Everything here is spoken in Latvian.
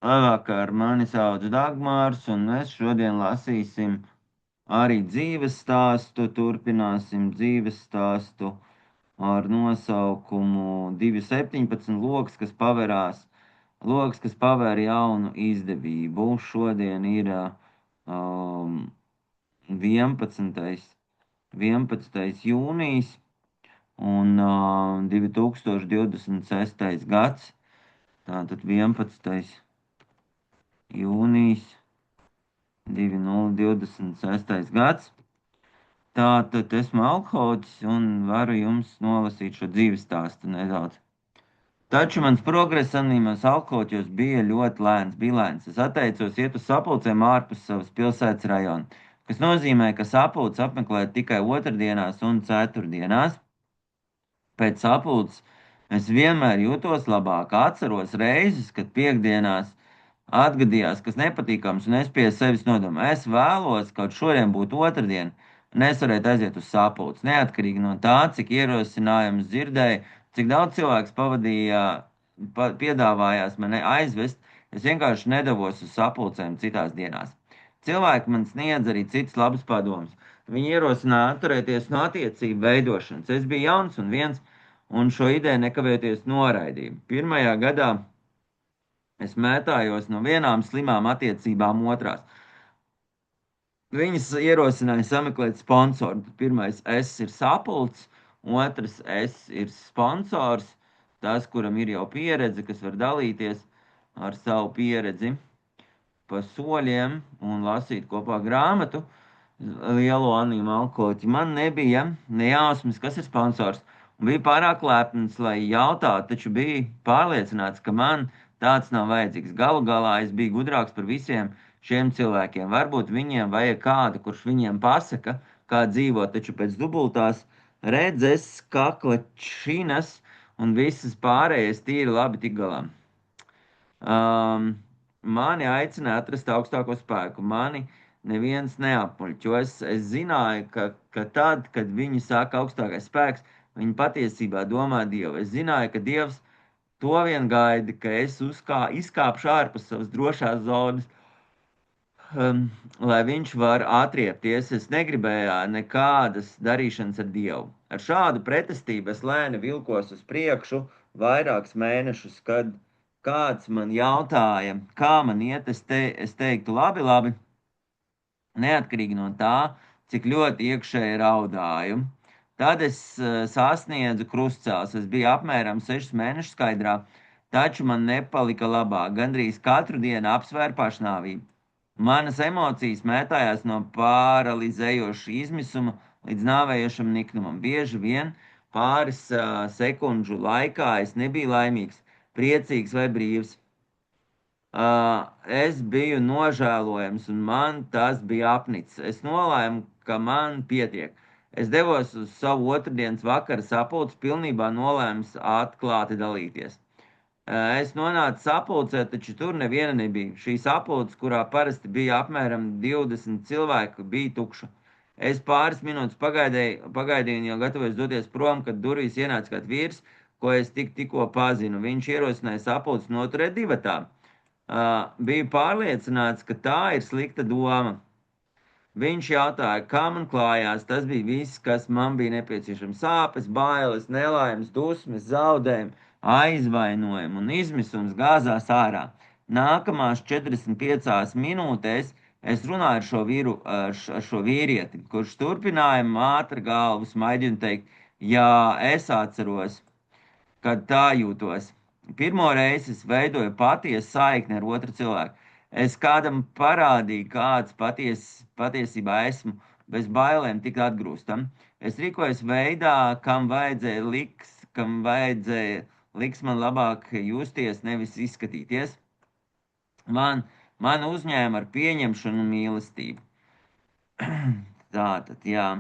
Labvakar, mani sauc Dagmārs, un mēs šodien lasīsim arī dzīves stāstu, turpināsim dzīves stāstu ar nosaukumu 217 loks, kas paver jaunu izdevību. Šodien ir 11. 11. jūnijas un 2026. gads, tātad 11. jūnijas 2026. gads. Tātad esmu alkoholiķis un varu jums nolasīt šo dzīves stāstu nedaudz. Taču mans progress anonīmos alkoholiķos bija ļoti lēns. Es atteicos iet uz sapulcēm ārpus savas pilsētas rajona, kas nozīmē, ka sapulces apmeklēt tikai otrdienās un ceturtdienās. Pēc sapulces es vienmēr jūtos labāk. Atceros reizes, kad piekdienās atgadījās kas nepatīkams, un es pie sevis nodomāju, es vēlos kaut šodien būt otrdiena, un es varētu aiziet uz sapulci. Neatkarīgi no tā, cik ierosinājumus dzirdēju, cik daudz cilvēks piedāvājās mani aizvest, es vienkārši nedavos uz sapulcēm citās dienās. Cilvēki man sniedz arī citas labas padomas. Viņi ierosināja atturēties no attiecību veidošanas. Es biju jauns un viens, un šo ideju nekavēties noraidīju. Pirmajā gadā es mētājos no vienām slimām attiecībām otrās. Viņas ierosināja sameklēt sponsoru. Pirmais S ir sapulcs, otrs S ir sponsors, tas, kuram ir jau pieredze, kas var dalīties ar savu pieredzi pa soļiem un lasīt kopā grāmatu lielo anīmu alkoholiķi. Man nebija ne jausmas, kas ir sponsors, un bija pārāk lepns, lai jautātu, taču bija pārliecināts, ka man tāds nav vajadzīgs. Galu galā es biju gudrāks par visiem šiem cilvēkiem. Varbūt viņiem vajag kādu, kurš viņiem pasaka, kā dzīvot, taču pēc dubultās redzes, kakla činas un visas pārējais tīri labi tik galā. Mani aicināja atrast augstāko spēku. Mani neviens neapmuļķos. Es zināju, ka tad, kad viņi saka augstākais spēks, viņi patiesībā domā Dievu. Es zināju, ka Dievs to vien gaida, ka es izkāpšu ārpus savas drošās zonas, lai viņš var atriepties. Es negribēju nekādas darīšanas ar Dievu. Ar šādu pretestību es lēni vilkos uz priekšu vairākus mēnešus, kad kāds man jautāja, kā man iet, es teiktu, labi, neatkarīgi no tā, cik ļoti iekšēji raudāju. Tad es sasniedzu krustcēlus. Es biju apmēram 6 mēnešus skaidrā, taču man nepalika labāk. Gandrīz katru dienu apsvēru pašnāvību. Manas emocijas mētājās no paralizējoša izmisuma līdz nāvējošam niknumam. Bieži vien pāris sekundžu laikā es nebiju laimīgs, priecīgs vai brīvs. Es biju nožēlojams, un man tas bija apnicis. Es nolēmu, ka man pietiek. Es devos uz savu otrdienas vakara sapulci, pilnībā nolēms atklāti dalīties. Es nonācu sapulcē, taču tur neviena nebija. Šī sapulce, kurā parasti bija apmēram 20 cilvēku, bija tukša. Es pāris minūtes pagaidīju un jau gatavojos doties prom, kad durvīs ienāca kāds vīrs, ko es tikko pazinu. Viņš ierosināja sapulci noturēt divatā. Biju pārliecināts, ka tā ir slikta doma. Viņš jautāja, kā man klājās. Tas bija viss, kas man bija nepieciešams. Sāpes, bailes, nelaimes, dusmas, zaudējumi, aizvainojumi un izmisums gāzās ārā. Nākamās 45 minūtēs es runāju ar šo vīrieti, kurš turpināja mātra galvu smaidīt un teikt, jā, es atceros, kad tā jūtos. Pirmo reizi es veidoju patiesu saikni ar otru cilvēku. Es kādam parādīju, kāds patiesībā esmu, bez bailēm tikt atgrūstam. Es rīkojos veidā, kam vajadzēja liks man labāk justies, nevis izskatīties. Man uzņēma ar pieņemšanu un mīlestību. Tātad, jā.